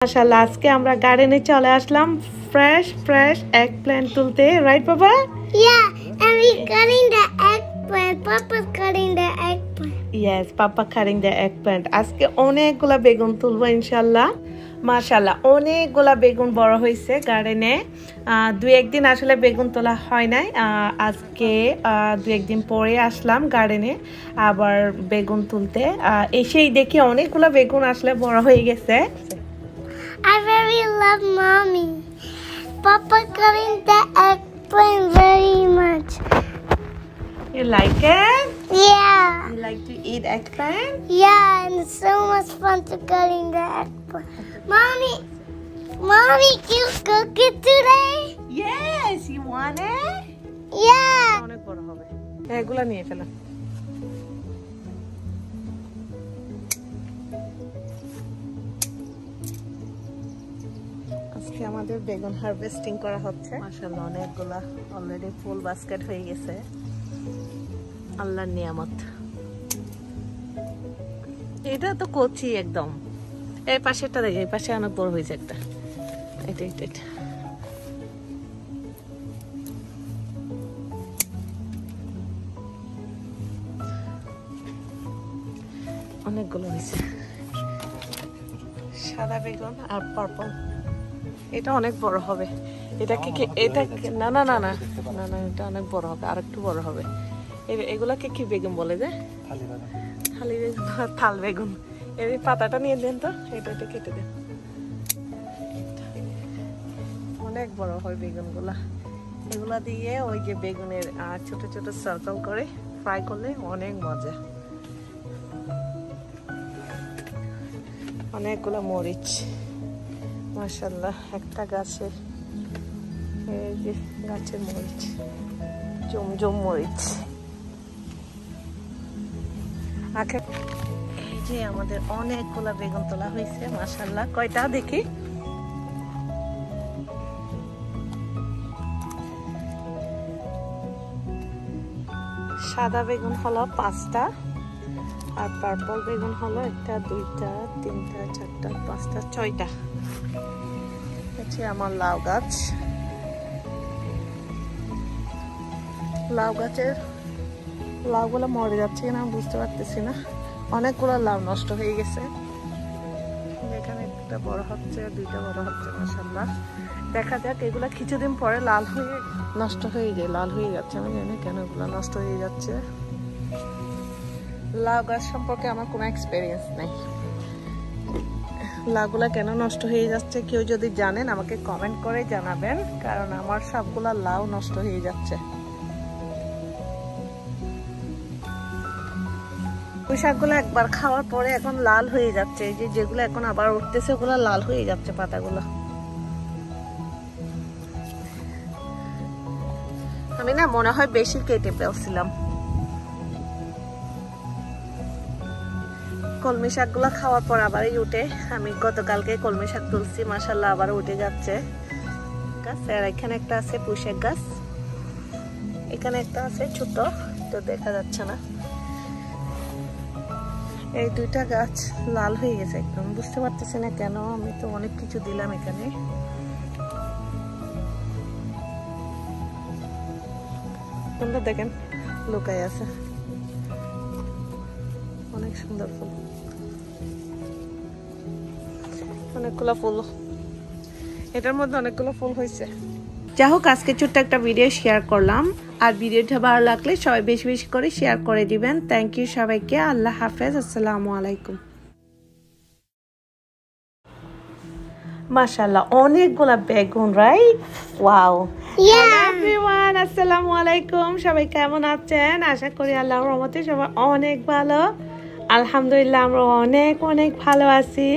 মাশাআল্লাহ আজকে আমরা গার্ডেনে চলে আসলাম fresh eggplant তুলতে, right Papa? Yeah, and we're cutting the eggplant. Papa's cutting the eggplant. Yes, Papa cutting the eggplant. আজকে অনেকগুলা বেগুন তুলবো ইনশাআল্লাহ। মাশাআল্লাহ অনেকগুলা বেগুন বড় হয়েছে গার্ডেনে। দুই একদিন আসলে বেগুন তোলা হয় নাই, আজকে দুই একদিন পরে আসলাম গার্ডেনে আবার বেগুন তুলতে। এসেই দেখি অনেকগুলা বেগুন আসলে বড় হয়ে গেছে। I very love mommy. Papa cutting the eggplant very much. You like it? Yeah. You like to eat eggplant? Yeah, and it's so much fun to cutting the eggplant. Mommy, can you cook it today? Yes, you want it? Yeah. অনেক বড় হবে। এগুলা নিয়ে ফেলা। আজকে আমাদের বেগুন harvesting করা হচ্ছে। মাশাআল্লাহ অনেকগুলা অলরেডি ফুল বাস্কেট হয়ে গেছে। আল্লাহর নিয়ামত। এটা তো কচি একদম। এই পাশেরটা দেখো, এই পাশে অনেক বড় হয়েছে একটা। এটা অনেকগুলো হয়েছে। সাদা বেগুন আর পার্পল, এটা অনেক বড় হবে। এটা কি এটা না না না না না না এটা অনেক বড় হবে, আর একটু বড় হবে। এগুলাকে কি বেগুন বলে যে? থালি বেগুন, থাল বেগুন। এই পাতাটা নিয়ে দেন তো, এটা কেটে দেন। অনেক বড় হয় বেগুনগুলা। এগুলা দিয়ে ওই যে বেগুনের ছোট ছোট সার্কেল করে ফ্রাই করলে অনেক মজা। অনেকগুলো মরিচ, মাশাআল্লাহ একটা গাছের, এই যে গাছের মরিচ, জমজম মরিচ। এই যে আমাদের অনেকগুলা বেগুন তোলা হয়েছে মাশাআল্লাহ। কয়টা দেখি? সাদা বেগুন হলো 5টা, আর পার্পল বেগুন হলো 1টা 2টা 3টা 4টা 5টা 6টা। আমার লাউ গাছ, লাউ গাছের লাউগুলো মরে যাচ্ছে কিনা আমি বুঝতে পারতেছি না। অনেকগুলো লাউ নষ্ট হয়ে গেছে। এখানে একটা বড় হচ্ছে, 2টা বড় হচ্ছে মাশাআল্লাহ। দেখা যাক, এগুলা কিছুদিন পরে লাল হয়ে নষ্ট হয়ে যায়, লাল হয়ে যাচ্ছে। আমি জানি কেন এগুলো নষ্ট হয়ে যাচ্ছে। লাউ গাছ সম্পর্কে আমার কোনো এক্সপিরিয়েন্স নাই। লাউগুলা কেন নষ্ট হয়ে যাচ্ছে কেউ যদি জানেন আমাকে কমেন্ট করে জানাবেন, কারণ আমার সবগুলা লাউ নষ্ট হয়ে যাচ্ছে। ওই শাকগুলো একবার খাওয়ার পরে এখন লাল হয়ে যাচ্ছে। এই যে যেগুলো এখন আবার উঠতেছে ওগুলো লাল হয়ে যাচ্ছে পাতাগুলো। আমি না মনে হয় বেশি কেটে ফেলছিলাম। কলমি শাকগুলো খাওয়ার পর আবারই উঠে। আমি গতকালকে কলমি শাক তুলছি, মাশাআল্লাহ আবার উঠে যাচ্ছে গাছ। আর এখানে একটা আছে পুঁইশাক গাছ, এখানে একটা আছে ছোট, তো দেখা যাচ্ছে না। এই 2টা গাছ লাল হয়ে গেছে একদম, বুঝতে পারতেছি না কেন। আমি তো অনেক কিছু দিলাম এখানে। সুন্দর দেখেন লুকাই আছে, অনেক সুন্দর ফুল, অনেকগুলো ফুল, এটার মধ্যে অনেকগুলো ফুল হয়েছে। যাই হোক, আজকে ছোট্ট একটা ভিডিও শেয়ার করলাম। আর ভিডিওটা ভালো লাগলে সবাই বেশি বেশি করে শেয়ার করে দিবেন। থ্যাংক ইউ সবাইকে। আল্লাহ হাফেজ, আসসালামু আলাইকুম। মাশাআল্লাহ অনেকগুলা বেগুন, রাইট? ওয়াও। হ্যালো এভরিওয়ান, আসসালামু আলাইকুম। সবাই কেমন আছেন? আশা করি আল্লাহর রহমতে সবাই অনেক ভালো। আলহামদুলিল্লাহ আমরা অনেক ভালো আছি।